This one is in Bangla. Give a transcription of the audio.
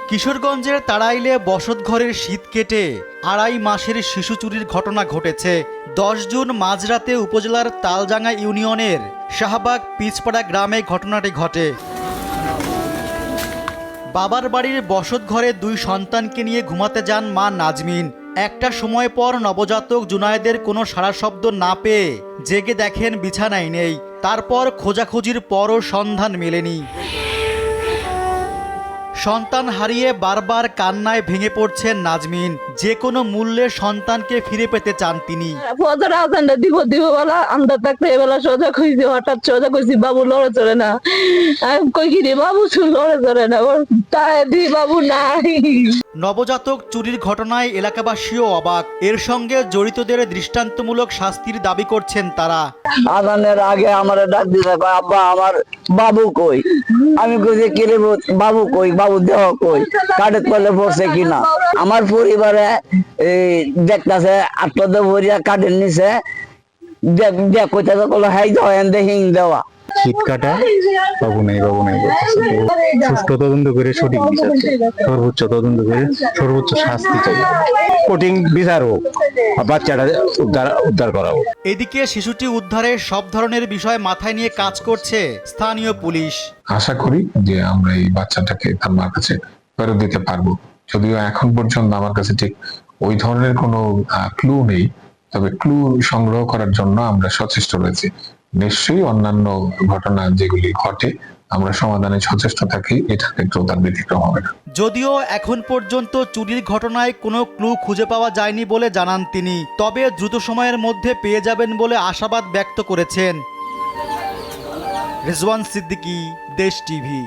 কিশোরগঞ্জের তাড়াইলে বসতঘরের শীত কেটে ২.৫ মাসের শিশু চুরির ঘটনা ঘটেছে। ১০ জুন মাঝরাতে উপজেলার তালজাঙ্গা ইউনিয়নের শাহবাগ পিচপাড়া গ্রামে ঘটনাটি ঘটে। বাবার বাড়ির বসতঘরে ২ সন্তানকে নিয়ে ঘুমাতে যান মা নাজমিন। একটা সময় পর নবজাতক জুনায়েদের কোনো সাড়া শব্দ না পেয়ে জেগে দেখেন বিছানায় নেই। তারপর খোঁজাখুঁজির পরও সন্ধান মেলেনি। সন্তান হারিয়ে বারবার কান্নায় ভেঙে পড়ছেন নাজমিন। যে কোনো মূল্যে সন্তানকে ফিরে পেতে চান তিনি। দিব বলা আন্দার থাকতে এবেলা সোজা খুঁজছি, হঠাৎ সোজা খুঁজছি বাবু লড়ে চলে না। আমি কই কি রে বাবু লড়ে চলে না, তাই দি বাবু নাই। নবজাতক চুরির ঘটনায় এলাকাবাসীও অবাক। এর সঙ্গে জড়িতদের দৃষ্টান্তমূলক শাস্তির দাবি করছেন তারা। আজানের আগে আমার ডাক দিতে আব্বা আমার বাবু কই, আমি কইছি কি রে বাবু কই, বাবু দেহ কই, কাঠের তলে পড়ছে কিনা। আমার পরিবারে দেখতেছে আত্মদে ভরিয়া কাঠের নিচে কইতাছে কলো হাই দেওয়া এনে হিং দেওয়া। শীত কাটায় বাবু নেই সুষ্ঠু তদন্ত করে সঠিক বিচার চাই, সর্বোচ্চ তদন্ত করে সর্বোচ্চ শাস্তি চাই, কঠিন বিচার হোক, বাচ্চাটা উদ্ধার করা হোক। এদিকে শিশুটি উদ্ধারে সব ধরনের বিষয় মাথায় নিয়ে কাজ করছে স্থানীয় পুলিশ। আশা করি যে আমরা এই বাচ্চাটাকে তার মার কাছে ফেরত দিতে পারবো। যদিও এখন পর্যন্ত আমার কাছে ঠিক ওই ধরনের কোনো ক্লু নেই, তবে ক্লু সংগ্রহ করার জন্য আমরা সচেষ্ট রয়েছি। নিশ্চয়ই অন্যান্য ঘটনা যেগুলি ঘটে আমরা সমাধানে সচেষ্ট থাকি, এটা ক্ষেত্রেও তার ব্যতিক্রম হবে না। যদিও এখন পর্যন্ত চুরির ঘটনায় কোনো ক্লু খুঁজে পাওয়া যায়নি বলে জানান তিনি, তবে দ্রুত সময়ের মধ্যে পেয়ে যাবেন বলে আশাবাদ ব্যক্ত করেছেন। রিজওয়ান সিদ্দিকী, দেশ টিভি।